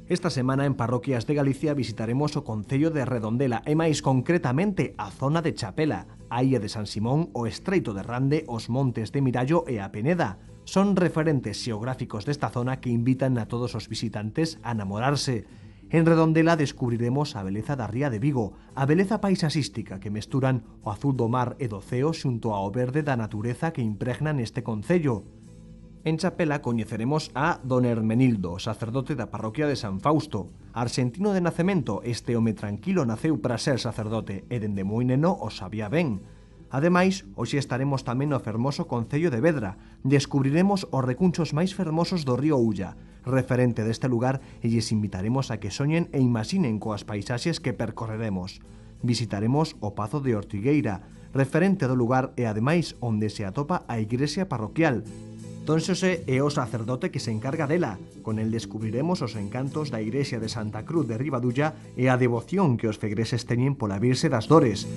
Esta semana en Parroquias de Galicia visitaremos o concello de Redondela e máis concretamente a zona de Chapela, a illa de San Simón, o estreito de Rande, os montes de Mirallo e a Peneda. Son referentes xeográficos desta zona que invitan a todos os visitantes a namorarse. En Redondela descubriremos a beleza da ría de Vigo, a beleza paisaxística que mesturan o azul do mar e do ceo xunto ao verde da natureza que impregna neste concello. En Chapela coñeceremos a Don Hermenildo, sacerdote da parroquia de San Fausto. Arxentino de nacemento, este home tranquilo naceu para ser sacerdote e dende moi neno o sabía ben. Ademais, hoxe estaremos tamén no fermoso concello de Vedra. Descubriremos os recunchos máis fermosos do río Ulla, referente deste lugar, e lles invitaremos a que soñen e imaginen coas paisaxes que percorreremos. Visitaremos o Pazo de Ortigueira, referente do lugar e ademais onde se atopa a igrexa parroquial. Don Xosé é o sacerdote que se encarga dela. Con el descubriremos os encantos da igrexa de Santa Cruz de Ribadulla e a devoción que os fegreses teñen pola Virxe das Dores.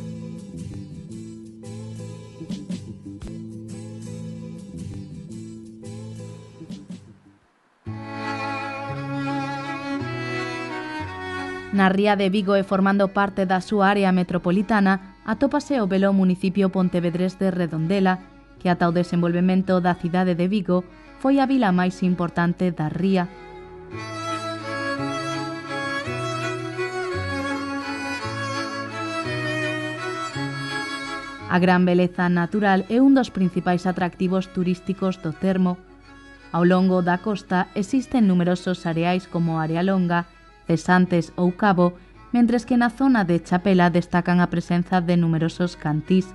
Na ría de Vigo e formando parte da súa área metropolitana, atópase o belo municipio pontevedrés de Redondela, que ata o desenvolvemento da cidade de Vigo foi a vila máis importante da ría. A gran beleza natural é un dos principais atractivos turísticos do termo. Ao longo da costa existen numerosos areais como Area Longa, Cesantes ou Cabo, mentres que na zona de Chapela destacan a presenza de numerosos cantís.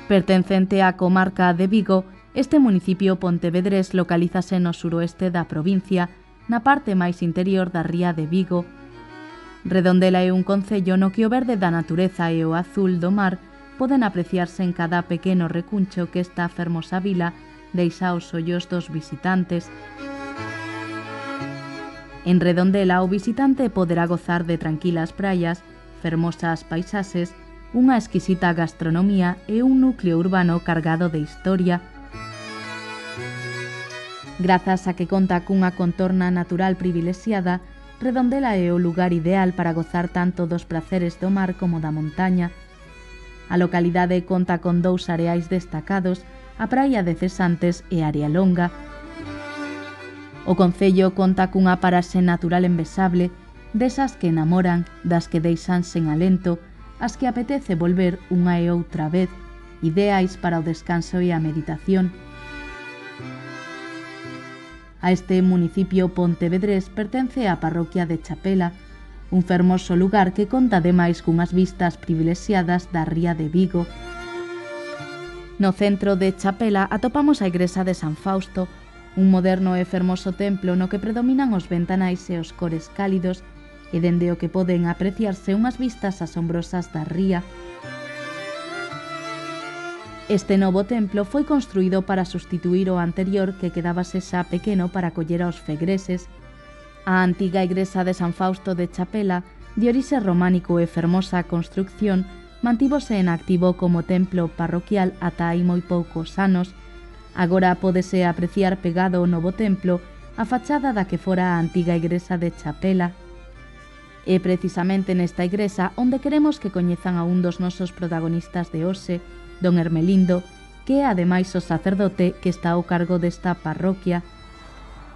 Pertencente á comarca de Vigo, este municipio pontevedrés localízase no suroeste da provincia, na parte máis interior da ría de Vigo. Redondela é un concello no que o verde da natureza e o azul do mar poden apreciarse en cada pequeno recuncho que esta fermosa vila deixa aos ollos dos visitantes. En Redondela o visitante poderá gozar de tranquilas praias, fermosas paisaxes, unha exquisita gastronomía e un núcleo urbano cargado de historia. Grazas a que conta cunha contorna natural privilexiada, Redondela é o lugar ideal para gozar tanto dos praceres do mar como da montaña. A localidade conta con dous areais destacados, a praia de Cesantes e Area Longa. O concello conta cunha paraxe natural envexable, desas que enamoran, das que deixan sen alento, as que apetece volver unha e outra vez, ideais para o descanso e a meditación. A este municipio pontevedrés pertence a parroquia de Chapela, un fermoso lugar que conta ademais cunhas vistas privilexiadas da ría de Vigo. No centro de Chapela atopamos a igrexa de San Fausto, un moderno e fermoso templo no que predominan os ventanais e os cores cálidos, e dende o que poden apreciarse unhas vistas asombrosas da ría. Este novo templo foi construído para sustituir o anterior que quedábase xa pequeno para acoller aos fegreses. A antiga igrexa de San Fausto de Chapela, de orixe románico e fermosa construcción, mantívose en activo como templo parroquial ata hai moi poucos anos. Agora pódese apreciar pegado ao novo templo a fachada da que fora a antiga igrexa de Chapela. É precisamente nesta igrexa onde queremos que coñezan a un dos nosos protagonistas de hoxe, Don Hermelindo, que é ademais o sacerdote que está ao cargo desta parroquia.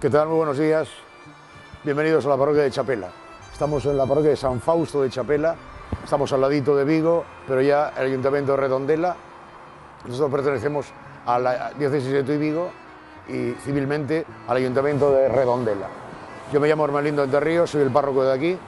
¿Qué tal? Muy buenos días. Bienvenidos a la parroquia de Chapela. Estamos en la parroquia de San Fausto de Chapela, estamos al ladito de Vigo, pero ya el Ayuntamiento de Redondela. Nosotros pertenecemos a la diócesis de Tuy Vigo y civilmente al Ayuntamiento de Redondela. Yo me llamo Hermelindo Enterríos, soy el párroco de aquí.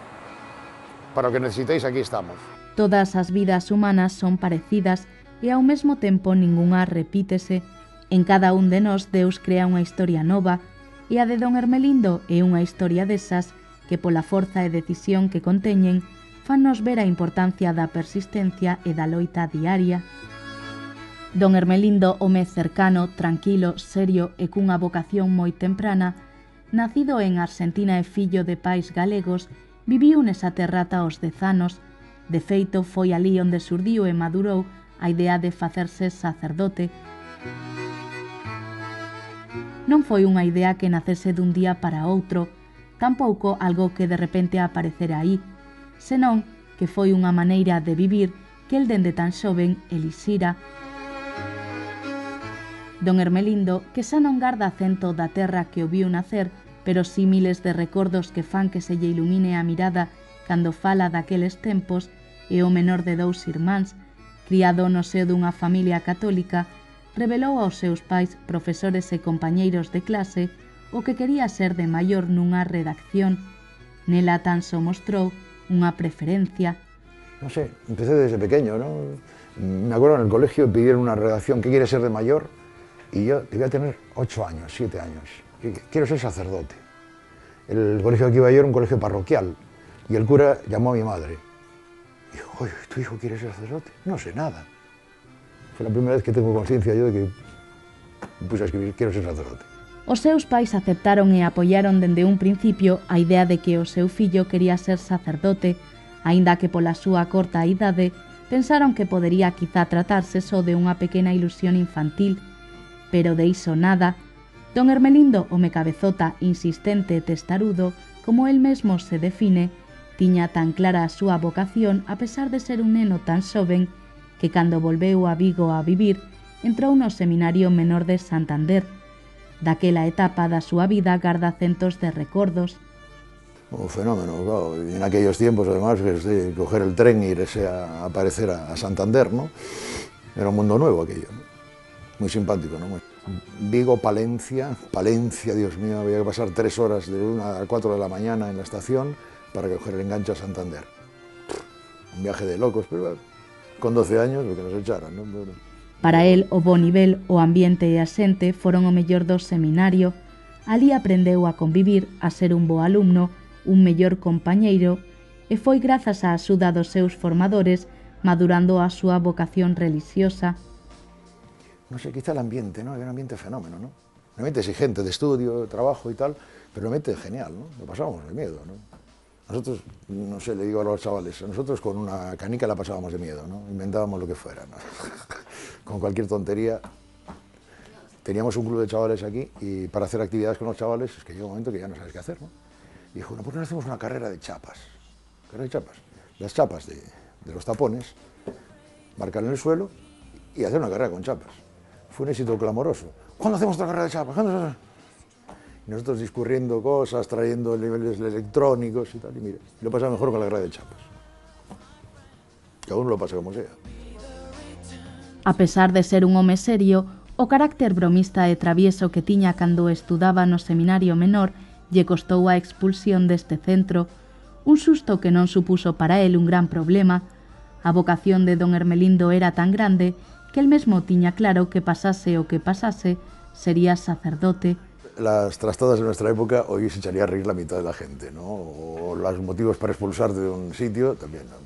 Para o que necesitéis, aquí estamos. Todas as vidas humanas son parecidas e ao mesmo tempo ningunha repítese. En cada un de nós Deus crea unha historia nova e a de Don Hermelindo é unha historia desas que pola forza e decisión que conteñen fannos ver a importancia da persistencia e da loita diaria. Don Hermelindo, home cercano, tranquilo, serio e cunha vocación moi temprana, nacido en Argentina e fillo de pais galegos, viviu nesa terra ata os 10 anos. De feito, foi ali onde surdiu e madurou a idea de facerse sacerdote. Non foi unha idea que nacese dun día para outro, tampouco algo que de repente aparecera aí, senón que foi unha maneira de vivir que el dende tan xoven elixira. Don Hermelindo, que xa non garda acento da terra que o viu nacer, pero sí miles de recordos que fan que se lle ilumine a mirada cando fala daqueles tempos, é o menor de 2 irmáns, criado no seo dunha familia católica, revelou aos seus pais, profesores e compañeiros de clase o que quería ser de maior nunha redacción. Nela tan só mostrou unha preferencia. No sé, empecé desde pequeño, ¿no? Me acuerdo en el colegio pidieron una redacción, ¿qué quieres ser de mayor? Y yo debía tener 8 años, 7 años. Quiero ser sacerdote. El colegio al que iba yo era un colegio parroquial y el cura llamó a mi madre. Dijo, oye, ¿tu hijo quiere ser sacerdote? No sé nada. Fue la primera vez que tengo conciencia yo de que me puse a escribir, quiero ser sacerdote. Os seus pais aceptaron e apoiaron dende un principio a idea de que o seu fillo quería ser sacerdote, aínda que pola súa corta idade pensaron que podería quizá tratarse só de unha pequena ilusión infantil, pero de iso nada. Don Hermelindo, home cabezota, insistente e testarudo, como el mesmo se define, tiña tan clara a súa vocación a pesar de ser un neno tan xoven que cando volveu a Vigo a vivir entrou no Seminario Menor de Santander. Daquela etapa da súa vida garda centos de recordos. Un fenómeno, claro. Y en aquellos tiempos, además, de coger el tren e irse a aparecer a Santander, ¿no? Era un mundo nuevo aquello, ¿no? Muy simpático, ¿no? Vigo, Palencia, Dios mío, había que pasar 3 horas de 1 a 4 de la mañana en la estación para coger el enganche a Santander. Un viaje de locos, pero con 12 años lo que nos echaran, ¿no? Para el, o bo nivel, o ambiente e a xente foron o mellor do seminario. Alí aprendeu a convivir, a ser un bo alumno, un mellor compañeiro, e foi grazas á axuda dos seus formadores madurando a súa vocación religiosa. No sé, quizá el ambiente, ¿no? Era un ambiente fenómeno, ¿no? Un ambiente exigente de estudio, de trabajo y tal, pero un ambiente genial, ¿no? Lo pasábamos de miedo, ¿no? Nosotros, no sé, le digo a los chavales, nosotros con una canica la pasábamos de miedo, ¿no? Inventábamos lo que fuera, ¿no? Con cualquier tontería. Teníamos un club de chavales aquí y para hacer actividades con los chavales es que llega un momento que ya no sabes qué hacer, ¿no? Y dijo, ¿por qué no hacemos una carrera de chapas? ¿Carrera de chapas? Las chapas de los tapones, marcar en el suelo y hacer una carrera con chapas. Fue un éxito clamoroso. ¿Cuándo hacemos otra carrera de chapas? Y nosotros discurriendo cosas, trayendo niveles electrónicos y tal, y mire, lo pasa mejor con la carrera de chapas. Cada uno lo pasa como sea. A pesar de ser un home serio, o carácter bromista e travieso que tiña cando estudaba no Seminario Menor lle costou a expulsión deste centro, un susto que non supuso para el un gran problema. A vocación de don Hermelindo era tan grande que el mesmo tiña claro que pasase o que pasase, sería sacerdote. Las trastadas de nuestra época hoy se echaría a reír la mitad de la gente, ¿no? O los motivos para expulsarte de un sitio también, ¿no?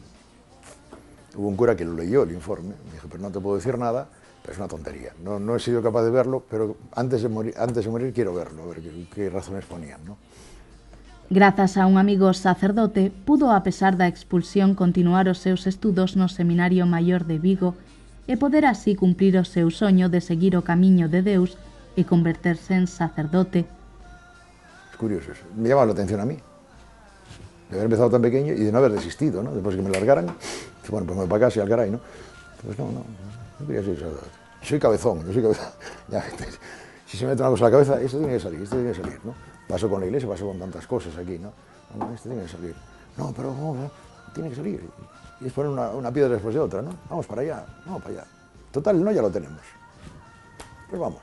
Hubo un cura que lo leyó el informe, me dijo, pero no te puedo decir nada, pero es una tontería. No he sido capaz de verlo, pero antes de morir quiero verlo, a ver qué razones ponían, ¿no? Grazas a un amigo sacerdote, pudo, a pesar da expulsión, continuar os seus estudos no Seminario Maior de Vigo e poder así cumplir o seu soño de seguir o camiño de Deus e converterse en sacerdote. Es curioso eso. Me llama la atención a mí, de haber empezado tan pequeño y de no haber desistido, ¿no? Después de que me largaran, bueno, pues me voy para casa y al caray, ¿no? Pues no quería ser sacerdote. Soy cabezón, yo soy cabezón. Ya, si se me mete una cosa en la cabeza, esto tiene que salir, ¿no? Pasó con la iglesia, pasó con tantas cosas aquí, ¿no? No, esto tiene que salir. No, pero ¿cómo? Tiene que salir. Y es poner una piedra después de otra, ¿no? Vamos para allá, vamos para allá. Total, no, ya lo tenemos. Pues vamos.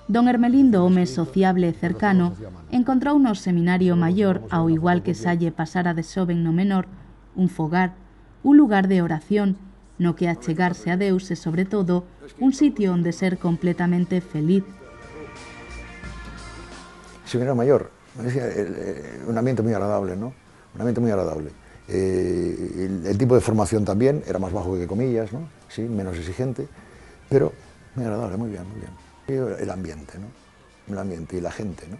Don Hermelindo, home sociable e cercano, encontrou no Seminario Maior, ao igual que xa lle pasara de xoven no menor, un fogar, un lugar de oración, no que achegarse a Deus e, sobre todo, un sitio onde ser completamente feliz. Seminario Mayor, me decía, un ambiente muy agradable, ¿no? Un ambiente muy agradable. El tipo de formación también era más bajo que comillas, ¿no? Sí, menos exigente, pero muy agradable, muy bien, muy bien. El ambiente, ¿no? El ambiente y la gente, ¿no?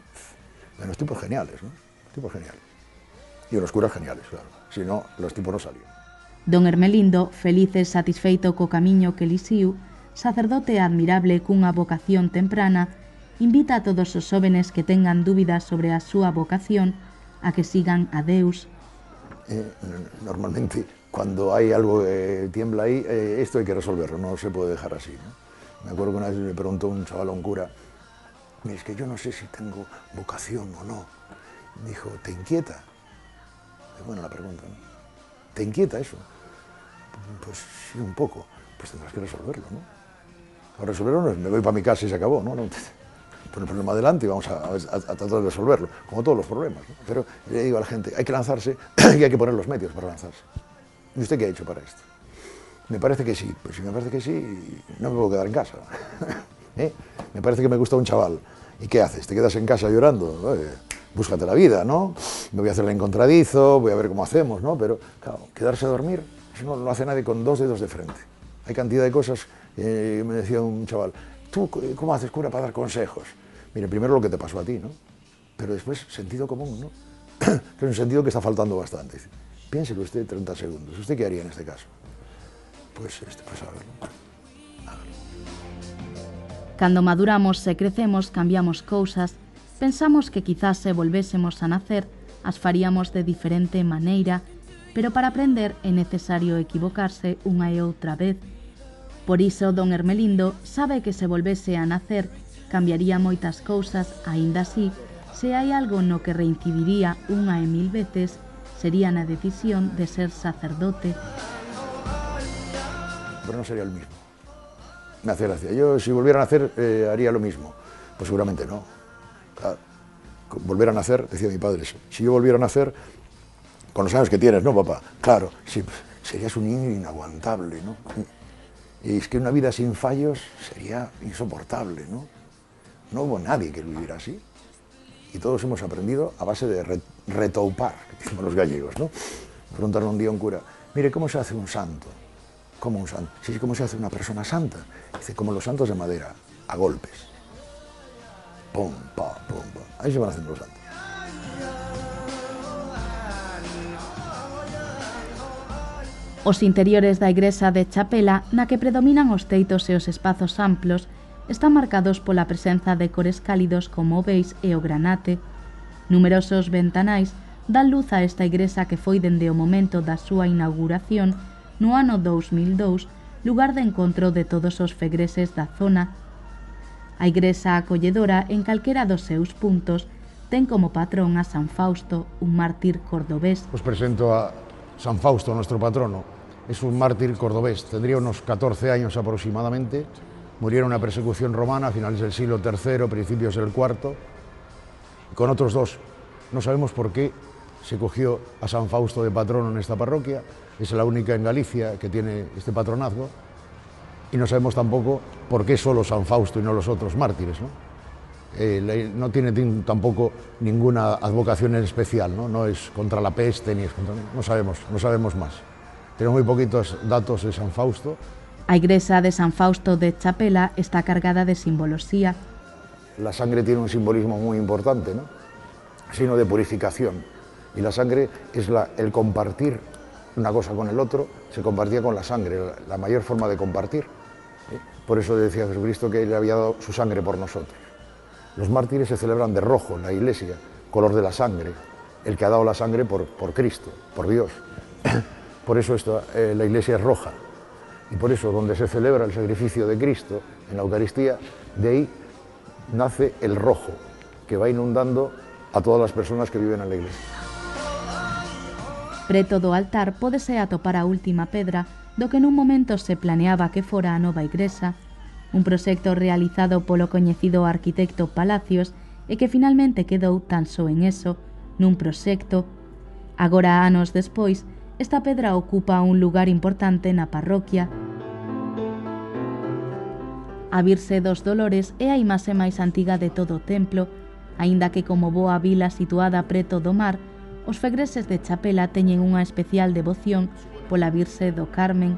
Bueno, los tipos geniales, ¿no? Tipos geniales. Y unos curas geniales, claro. Si no, los tipos no salían. Don Hermelindo, feliz e satisfeito co camiño que elixiu, sacerdote admirable cunha vocación temprana, invita a todos os xóvenes que tengan dúbidas sobre a súa vocación a que sigan a Deus. Normalmente, cuando hay algo que tiembla ahí, esto hay que resolverlo, no se puede dejar así, ¿no? Me acuerdo que una vez me preguntó un chaval a un cura, es que yo no sé si tengo vocación o no. Me dijo, ¿te inquieta? Bueno, la pregunta, ¿no? ¿Te inquieta eso? Pues sí, un poco. Pues tendrás que resolverlo, ¿no? Para resolverlo no es, me voy para mi casa y se acabó, ¿no? Pon el problema adelante y vamos a tratar de resolverlo, como todos los problemas, ¿no? Pero le digo a la gente, hay que lanzarse y hay que poner los medios para lanzarse. ¿Y usted qué ha hecho para esto? Me parece que sí. Pues si me parece que sí, no me puedo quedar en casa. Me parece que me gusta un chaval. ¿Y qué haces? ¿Te quedas en casa llorando? Búscate la vida, ¿no? Me voy a hacer el encontradizo, voy a ver cómo hacemos, ¿no? Pero, claro, quedarse a dormir, eso no lo hace nadie con 2 dedos de frente. Hay cantidad de cosas, me decía un chaval, ¿tú cómo haces, cura, para dar consejos? Mire, primero lo que te pasó a ti, ¿no? Pero después, sentido común, ¿no? Que es un sentido que está faltando bastante. Dice, piénselo usted 30 segundos. ¿Usted qué haría en este caso? Pues hágalo. Cando maduramos e crecemos, cambiamos cousas, pensamos que quizás se volvésemos a nacer, as faríamos de diferente maneira, pero para aprender é necesario equivocarse unha e outra vez. Por iso, don Hermelindo sabe que se volvese a nacer, cambiaría moitas cousas, aínda así, se hai algo no que reincidiría unha e 1000 veces, sería na decisión de ser sacerdote. Pero no sería el mismo. Me hace gracia. Yo, si volviera a nacer, haría lo mismo. Pues seguramente no. Claro, volver a nacer, decía mi padre, si yo volviera a nacer, con los años que tienes, ¿no, papá? Claro, sí, serías un niño inaguantable, ¿no? Y es que una vida sin fallos sería insoportable, ¿no? No hubo nadie que viviera así. Y todos hemos aprendido a base de retoupar, que decimos los gallegos, ¿no? Me preguntaron un día a un cura, mire, ¿cómo se hace un santo? ¿Cómo un santo? Sí, ¿cómo se hace una persona santa? Dice, como los santos de madera, a golpes. Pum, pa, pum, pa. Ahí se van haciendo los santos. Os interiores da igrexa de Chapela, na que predominan os teitos e os espazos amplos, están marcados pola presenza de cores cálidos como o beige e o granate. Numerosos ventanais dan luz a esta igrexa que foi dende o momento da súa inauguración no ano 2002, lugar de encontro de todos os fegreses da zona. A igrexa acolledora, en calquera dos seus puntos, ten como patrón a San Fausto, un mártir cordobés. Os presento a San Fausto, nuestro patrono. Es un mártir cordobés, tendría unos 14 años aproximadamente, murió en una persecución romana a finales del siglo III, principios del IV, con otros 2. No sabemos por qué se cogió a San Fausto de patrono en esta parroquia, es la única en Galicia que tiene este patronazgo, y no sabemos tampoco por qué solo San Fausto y no los otros mártires, ¿no? No tiene tampoco ninguna advocación en especial, ¿no? No es contra la peste, ni es contra... No sabemos más. Tenemos muy poquitos datos de San Fausto. A igrexa de San Fausto de Chapela está cargada de simbolosía. La sangre tiene un simbolismo muy importante, ¿no? Signo de purificación. Y la sangre es el compartir una cosa con el otro, se compartía con la sangre, la mayor forma de compartir. Por eso decía Jesucristo que Él había dado su sangre por nosotros. Los mártires se celebran de rojo en la iglesia, color de la sangre, el que ha dado la sangre por Cristo, por Dios. Por eso la iglesia es roja. Y por eso donde se celebra el sacrificio de Cristo en la Eucaristía, de ahí nace el rojo, que va inundando a todas las personas que viven en la iglesia. Preto do altar pódese atopar a última pedra do que nun momento se planeaba que fora a nova igrexa, un proxecto realizado polo coñecido arquitecto Palacios e que finalmente quedou tan só en eso, nun proxecto. Agora, anos despois, esta pedra ocupa un lugar importante na parroquia. A Virxe dos Dolores é a imaxe máis antiga de todo o templo, aínda que como boa vila situada preto do mar, os fegreses de Chapela teñen unha especial devoción pola Virxe do Carmen.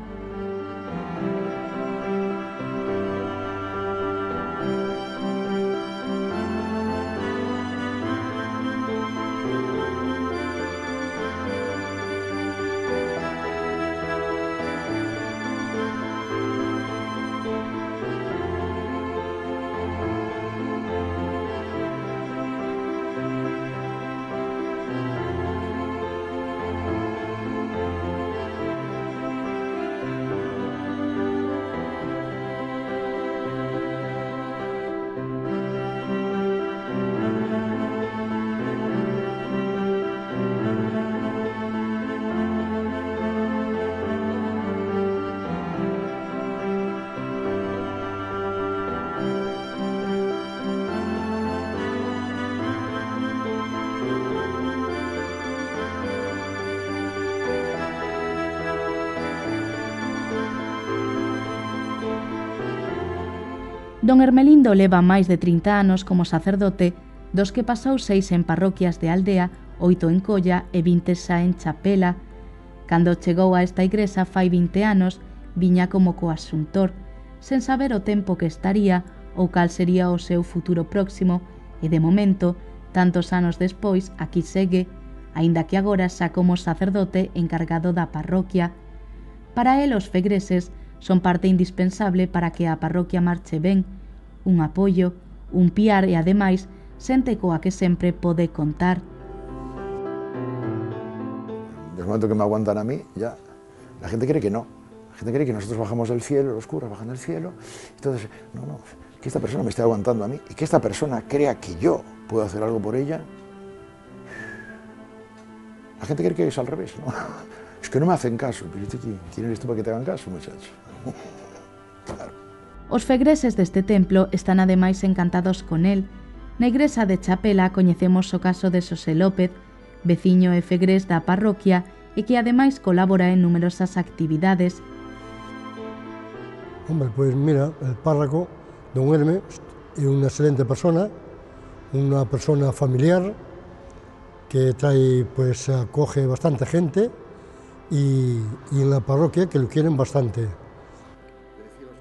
Don Hermelindo leva máis de 30 anos como sacerdote, dos que pasou 6 en parroquias de aldea, 8 en Colla e 20 xa en Chapela. Cando chegou a esta igrexa fai 20 anos, viña como coasuntor, sen saber o tempo que estaría ou cal sería o seu futuro próximo, e de momento, tantos anos despois, aquí segue, aínda que agora xa como sacerdote encargado da parroquia. Para el, os fegreses son parte indispensable para que a parroquia marche ben, un apoio, un piar e, ademais, xente coa que sempre pode contar. Desde el momento que me aguantan a mí, ya la gente cree que no. La gente cree que nosotros bajamos del cielo, los curas bajan del cielo. Entonces, no, que esta persona me esté aguantando a mí y que esta persona crea que yo puedo hacer algo por ella. La gente cree que es al revés, ¿no? Es que no me hacen caso. Pero ¿quién eres tú para que te hagan caso, muchacho? Claro. Os fegreses deste templo están ademais encantados con el. Na igrexa de Chapela coñecemos o caso de Xosé López, veciño e fegrés da parroquia e que ademais colabora en numerosas actividades. Hombre, pues mira, el párroco, don Herme, es una excelente persona, una persona familiar, que trae, pues acoge bastante gente y en la parroquia que lo quieren bastante.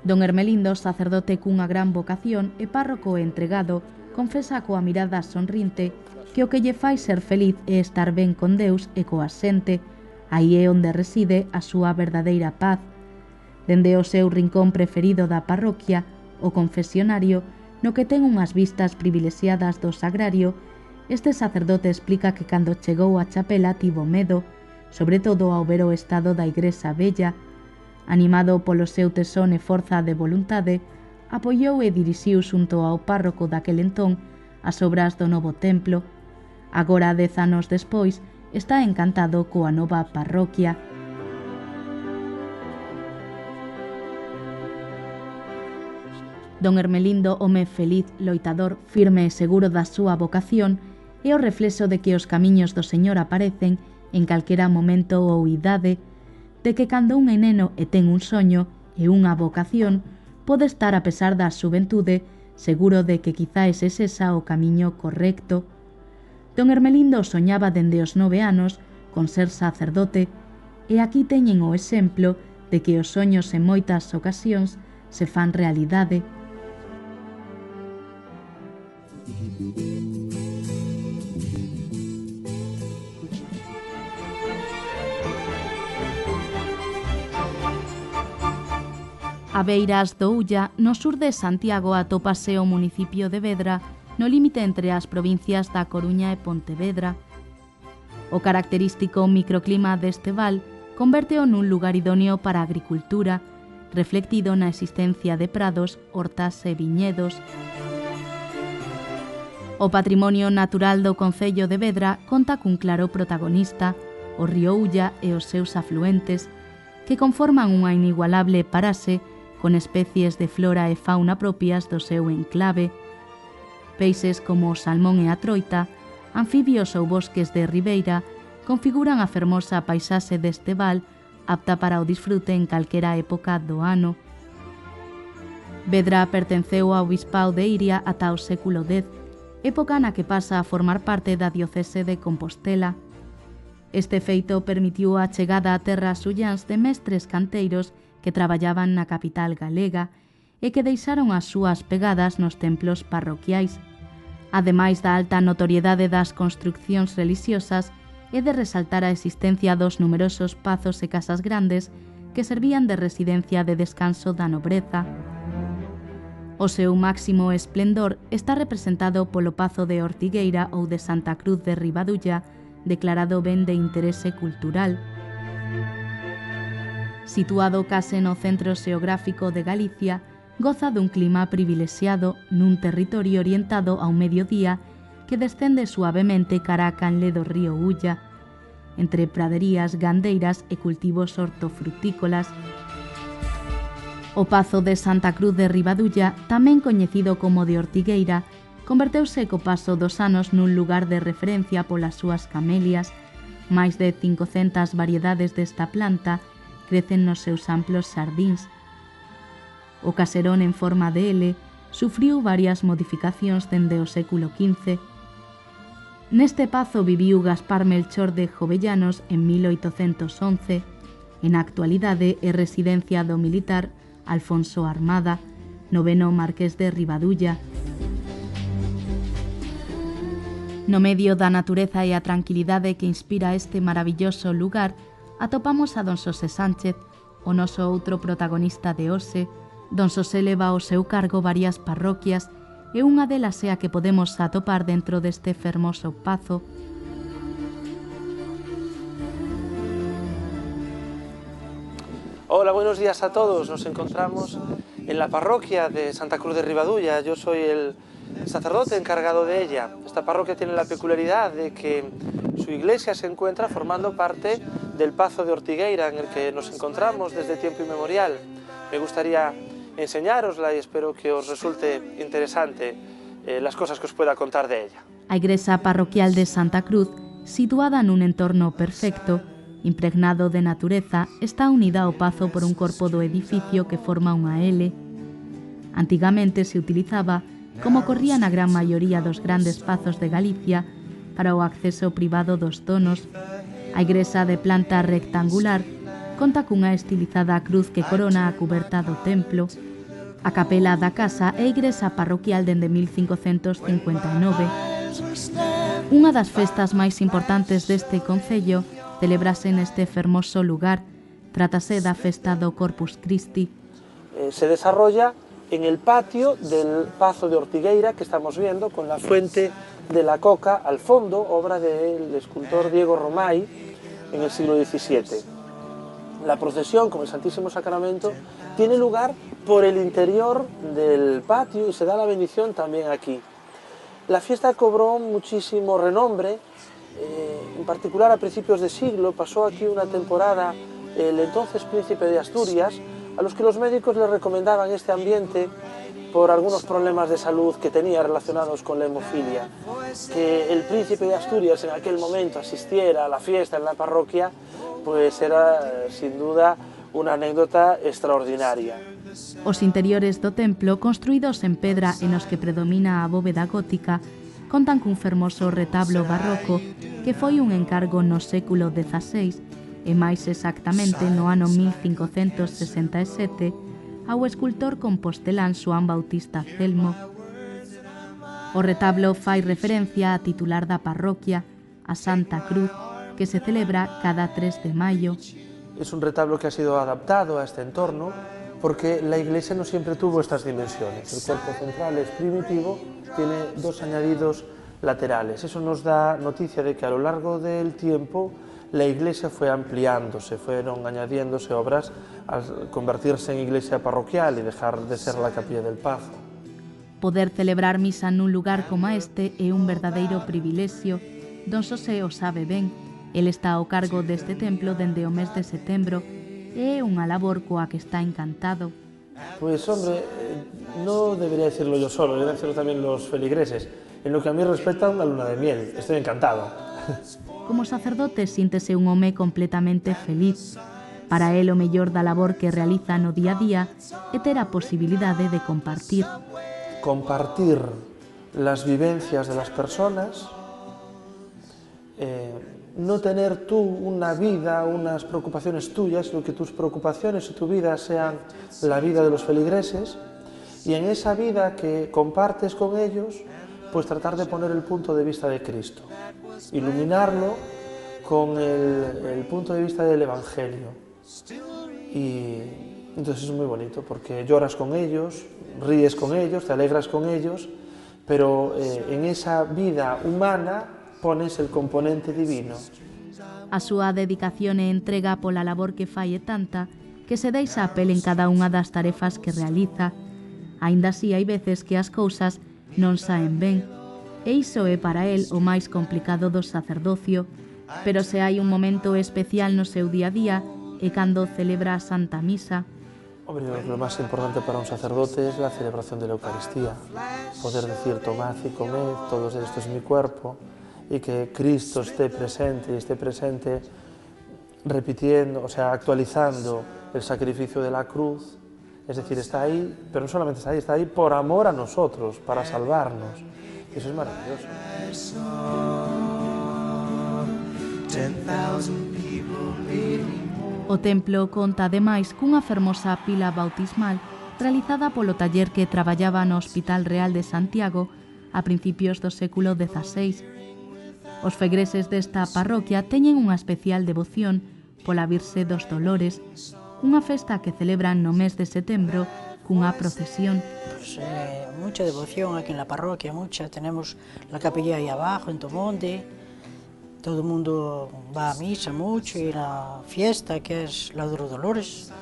Don Hermelindo, sacerdote cunha gran vocación e párroco entregado, confesa coa mirada sonrinte que o que lle fai ser feliz é estar ben con Deus e coa xente. Aí é onde reside a súa verdadeira paz. Dende o seu rincón preferido da parroquia, o confesionario, no que ten unhas vistas privilexiadas do sagrario, este sacerdote explica que cando chegou a Chapela tivo medo, sobre todo ao ver o estado da igrexa vella. Animado polo seu tesón e forza de voluntade, apoiou e dirixiu xunto ao párroco daquel entón as obras do novo templo. Agora, 10 anos despois, está encantado coa nova parroquia. Don Hermelindo, home feliz, loitador, firme e seguro da súa vocación, é o reflexo de que os camiños do Señor aparecen en calquera momento ou idade, de que cando un é neno e ten un soño e unha vocación, pode estar a pesar da xuventude seguro de que quizás é esa o camiño correcto. Don Hermelindo soñaba dende os 9 anos con ser sacerdote e aquí teñen o exemplo de que os soños en moitas ocasións se fan realidade. A beiras do Ulla, no sur de Santiago, atópase o municipio de Vedra, no límite entre as provincias da Coruña e Pontevedra. O característico microclima deste val convérteo nun lugar idóneo para a agricultura, reflectido na existencia de prados, hortas e viñedos. O patrimonio natural do concello de Vedra conta cun claro protagonista, o río Ulla e os seus afluentes, que conforman unha inigualable parase con especies de flora e fauna propias do seu enclave. Peixes como o salmón e a troita, anfibios ou bosques de ribeira, configuran a fermosa paisaxe deste val, apta para o disfrute en calquera época do ano. Vedra pertenceu ao bispao de Iria ata o século X, época na que pasa a formar parte da diocese de Compostela. Este feito permitiu a chegada a terras ulláns de mestres canteiros que traballaban na capital galega e que deixaron as súas pegadas nos templos parroquiais. Ademais da alta notoriedade das construccións religiosas e de resaltar a existencia dos numerosos pazos e casas grandes que servían de residencia de descanso da nobreza. O seu máximo esplendor está representado polo Pazo de Ortigueira ou de Santa Cruz de Ribadulla, declarado ben de interese cultural. Situado case no centro xeográfico de Galicia, goza dun clima privilexiado nun territorio orientado ao mediodía que descende suavemente cara a canle do río Ulla, entre praderías, gandeiras e cultivos hortofrutícolas. O Pazo de Santa Cruz de Ribadulla, tamén coñecido como de Ortigueira, converteuse co paso dos anos nun lugar de referencia polas súas camelias. Máis de 500 variedades desta planta crecen nos seus amplos xardíns. O caserón en forma de L sufriu varias modificacións dende o século XV. Neste pazo viviu Gaspar Melchor de Jovellanos en 1811. En actualidade é residencia do militar Alfonso Armada, noveno marqués de Ribadulla. No medio da natureza e a tranquilidade que inspira este maravilloso lugar, atopamos a don Xosé Sánchez, o noso outro protagonista de hoxe. Don Xosé leva ao seu cargo varias parroquias e unha delas é a que podemos atopar dentro deste fermoso pazo. Hola, buenos días a todos. Nos encontramos en la parroquia de Santa Cruz de Ribadulla. Yo soy el sacerdote encargado de ella. Esta parroquia tiene la peculiaridad de que su iglesia se encuentra formando parte del Pazo de Ortigueira, en el que nos encontramos desde tiempo inmemorial. Me gustaría enseñárosla y espero que os resulte interesante las cosas que os pueda contar de ella. A igrexa parroquial de Santa Cruz, situada nun entorno perfecto, impregnado de natureza, está unida ao pazo por un corpo do edificio que forma unha L. Antigamente se utilizaba, como corría na gran maioría dos grandes pazos de Galicia, para o acceso privado dos donos. A igrexa de planta rectangular conta cunha estilizada cruz que corona a cuberta do templo. A capela da casa é igrexa parroquial dende 1559. Unha das festas máis importantes deste concello celébrase neste fermoso lugar. Trátase da festa do Corpus Christi. Se desarrolla en el patio del Pazo de Ortigueira que estamos viendo, con la fuente de la Coca al fondo, obra del escultor Diego Romay en el siglo XVII. La procesión con el Santísimo Sacramento tiene lugar por el interior del patio y se da la bendición también aquí. La fiesta cobró muchísimo renombre, en particular a principios de siglo pasó aquí una temporada el entonces príncipe de Asturias, a los que los médicos le recomendaban este ambiente por algunos problemas de salud que tenía relacionados con la hemofilia. Que el príncipe de Asturias en aquel momento asistiera a la fiesta en la parroquia, pues era sin duda unha anécdota extraordinaria. Os interiores do templo, construídos en pedra e nos que predomina a bóveda gótica, contan cun fermoso retablo barroco que foi un encargo no século XVI e máis exactamente no ano 1567 ao escultor compostelán Xoán Bautista Celmo. O retablo fai referencia á titular da parroquia, a Santa Cruz, que se celebra cada 3 de mayo. Es un retablo que ha sido adaptado a este entorno porque la iglesia no siempre tuvo estas dimensiones. El cuerpo central es primitivo, tiene dos añadidos laterales. Eso nos da noticia de que a lo largo del tiempo la iglesia fue ampliándose, fueron añadiéndose obras al convertirse en iglesia parroquial y dejar de ser la capilla del Pazo. Poder celebrar misa nun lugar como este é un verdadeiro privilexio. Don Xosé o sabe ben. El está ao cargo deste templo dende o mes de setembro e é unha labor coa que está encantado. Pues hombre, no debería decirlo yo solo, deben decirlo también los feligreses. En lo que a mí respecta, una luna de miel. Estoy encantado. Como sacerdote síntese un home completamente feliz. Para él o mellor da labor que realiza no día a día é ter a posibilidade de compartir. Compartir las vivencias de las personas, no tener tú una vida, unas preocupaciones tuyas, sino que tus preocupaciones y tu vida sean la vida de los feligreses, y en esa vida que compartes con ellos, pues tratar de poner el punto de vista de Cristo, iluminarlo con el punto de vista del Evangelio. Y entonces es muy bonito porque lloras con ellos, ríes con ellos, te alegras con ellos, pero en esa vida humana pones el componente divino. A súa dedicación e entrega pola labor que fai é tanta que se deixa a pel en cada unha das tarefas que realiza. Aínda así hai veces que as cousas non saen ben, e iso é para el o máis complicado do sacerdocio, pero se hai un momento especial no seu día a día é cando celebra a Santa Misa. Hombre, lo más importante para un sacerdote es la celebración de la Eucaristía, poder decir tomad y comed, todo esto es mi cuerpo, y que Cristo esté presente y esté presente repitiendo, o sea, actualizando el sacrificio de la cruz, Es decir, está ahí, pero no solamente está ahí por amor a nosotros, para salvarnos. Y eso es maravilloso. O templo conta ademais cunha fermosa pila bautismal realizada polo taller que traballaba no Hospital Real de Santiago a principios do século XVI. Os fegreses desta parroquia teñen unha especial devoción pola Virxe dos Dolores, unha festa que celebran no mes de setembro cunha procesión. Pues, mucha devoción aquí en la parroquia, mucha. Tenemos la capilla ahí abajo, en Tomonte. Todo el mundo va a misa mucho y la fiesta que es la de los Dolores,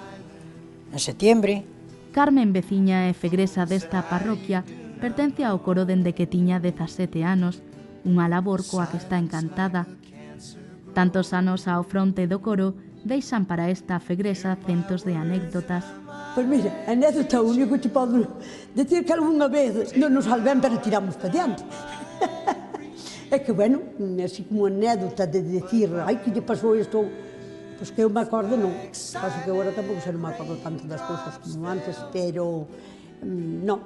en septiembre. Carmen Veciña é fegresa desta parroquia, pertence ao coro dende que tiña 17 anos, unha labor coa que está encantada. Tantos anos ao fronte do coro deixan para esta fegresa centos de anécdotas. Pois mira, a anécdota única que te podo decir que algunha vez non nos salven pero tiramos para diante. É que, bueno, así como anécdota de decir, ai, que lle pasou isto, pois que eu me acordo, non. Paso que agora tampouco se non me acordo tanto das cousas como antes, pero, non.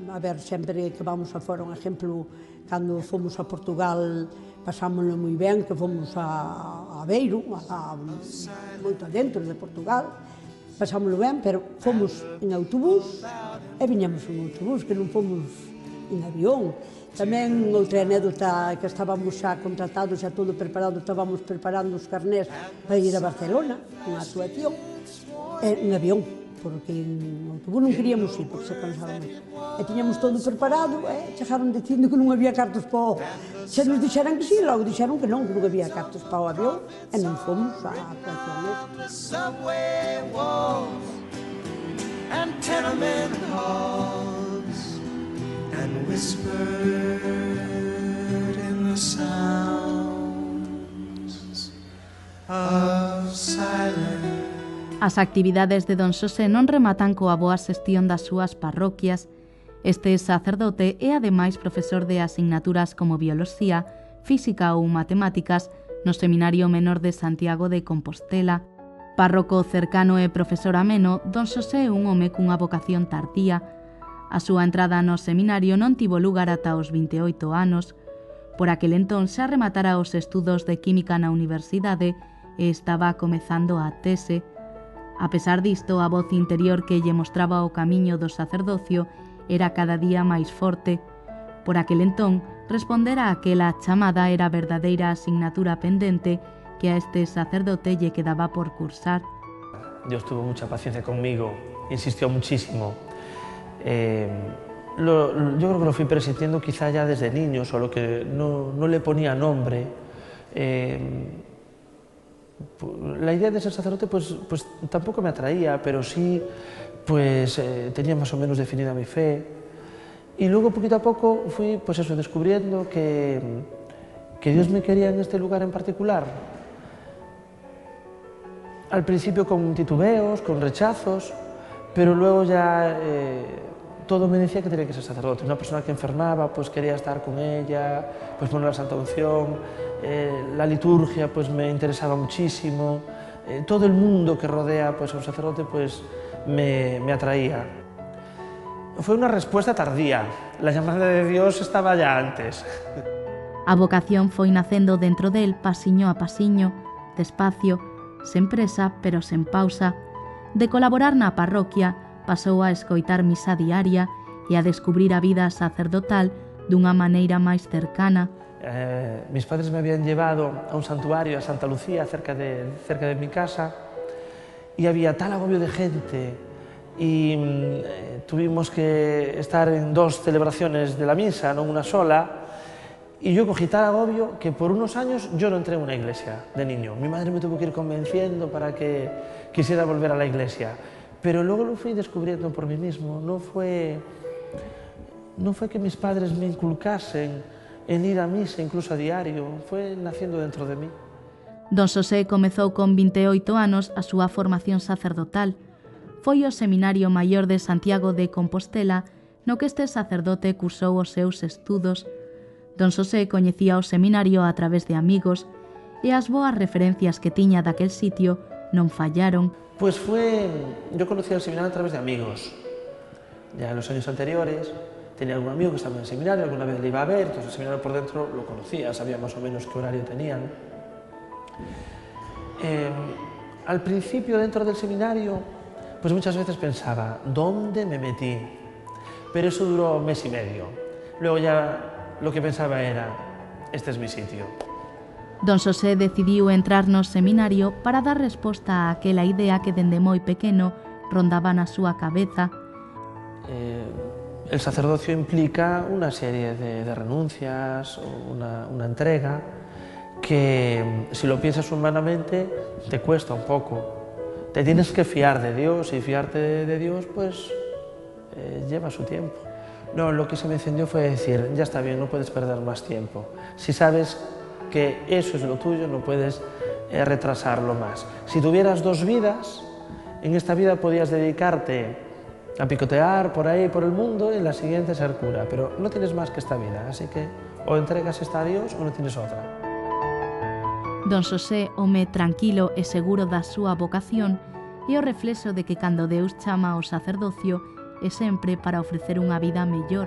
A ver, sempre que vamos a fora, un exemplo, cando fomos a Portugal, pasámoslo moi ben, que fomos a Aveiro, moito adentro de Portugal, pasámoslo ben, pero fomos en autobús e viñamos en autobús, que non fomos en avión. Tamén outra anécdota que estábamos xa contratados, xa todo preparado, estábamos preparando os carnés para ir a Barcelona, unha actuación, en avión, porque en autobús non queríamos ir, porque se cansábamos. E tiñamos todo preparado, e chegaron dicindo que non había cartos para o... Se nos dixeran que sí, logo dixeron que non había cartos para o avión, e non fomos á actuación. And whispered in the sounds of silence. As actividades de Don Xosé non rematan coa boa xestión das súas parroquias. Este sacerdote é ademais profesor de asignaturas como bioloxía, física ou matemáticas no Seminario Menor de Santiago de Compostela. Párroco cercano e profesor ameno, Don Xosé é un home cunha vocación tardía. A súa entrada no seminario non tivo lugar ata os 28 anos. Por aquel entón xa rematara os estudos de química na universidade e estaba comezando a tese. A pesar disto, a voz interior que lle mostraba o camiño do sacerdocio era cada día máis forte. Por aquel entón, responder a aquela chamada era a verdadeira asignatura pendente que a este sacerdote lle quedaba por cursar. Dios tuvo mucha paciencia conmigo, insistió muchísimo. Yo creo que lo fui presintiendo quizá ya desde niño, solo que no le ponía nombre. La idea de ser sacerdote pues tampoco me atraía, pero sí tenía más o menos definida mi fe. Y luego poquito a poco fui descubriendo que Dios me quería en este lugar en particular. Al principio con titubeos, con rechazos, pero luego ya todo me decía que tenía que ser sacerdote. Una persona que enfermaba, pues quería estar con ella, pues poner la Santa Unción, la liturgia pues me interesaba muchísimo, todo el mundo que rodea pues a un sacerdote pues me atraía. Fue una respuesta tardía, la llamada de Dios estaba ya antes. A vocación foi nacendo dentro del pasiño a pasiño, despacio, sen presa pero sen pausa. De colaborar na parroquia, pasou a escoitar misa diaria e a descubrir a vida sacerdotal dunha maneira máis cercana. Mis padres me habían llevado a un santuario, a Santa Lucía, cerca de mi casa, y había tal agobio de gente, y tuvimos que estar en 2 celebraciones de la misa, no una sola, y yo cogí tal agobio que por unos años yo no entré en una iglesia de niño. Mi madre me tuvo que ir convenciendo para que quisiera volver a la iglesia. Pero luego lo fui descubriendo por mí mismo. No fue que mis padres me inculcasen en ir a misa incluso a diario, fue naciendo dentro de mí. Don Xosé comezou con 28 anos a súa formación sacerdotal. Foi o Seminario Maior de Santiago de Compostela no que este sacerdote cursou os seus estudos. Don Xosé coñecía o seminario a través de amigos e as boas referencias que tiña daquel sitio non fallaron. Pues yo conocí el seminario a través de amigos. Ya en los años anteriores tenía algún amigo que estaba en el seminario, alguna vez le iba a ver, entonces el seminario por dentro lo conocía, sabía más o menos qué horario tenían. Al principio, dentro del seminario, pues muchas veces pensaba, ¿dónde me metí? Pero eso duró un mes y medio. Luego ya lo que pensaba era, este es mi sitio. Don Xosé decidiu entrar no seminario para dar resposta a aquela idea que dende moi pequeno rondaba na súa cabeza. El sacerdocio implica una serie de renuncias, una entrega, que si lo piensas humanamente te cuesta un poco. Te tienes que fiar de Dios y fiarte de Dios pues lleva su tiempo. No, lo que se me encendió fue decir, ya está bien, no puedes perder más tiempo. Si sabes que eso es lo tuyo, no puedes retrasarlo más. Si tuvieras dos vidas, en esta vida podías dedicarte a picotear por ahí, por el mundo, y en la siguiente ser cura, pero no tienes más que esta vida, así que o entregas esta a Dios o no tienes otra. Don Xosé, home tranquilo e seguro da súa vocación, é o reflexo de que cando Deus chama ao sacerdocio é sempre para ofrecer unha vida mellor.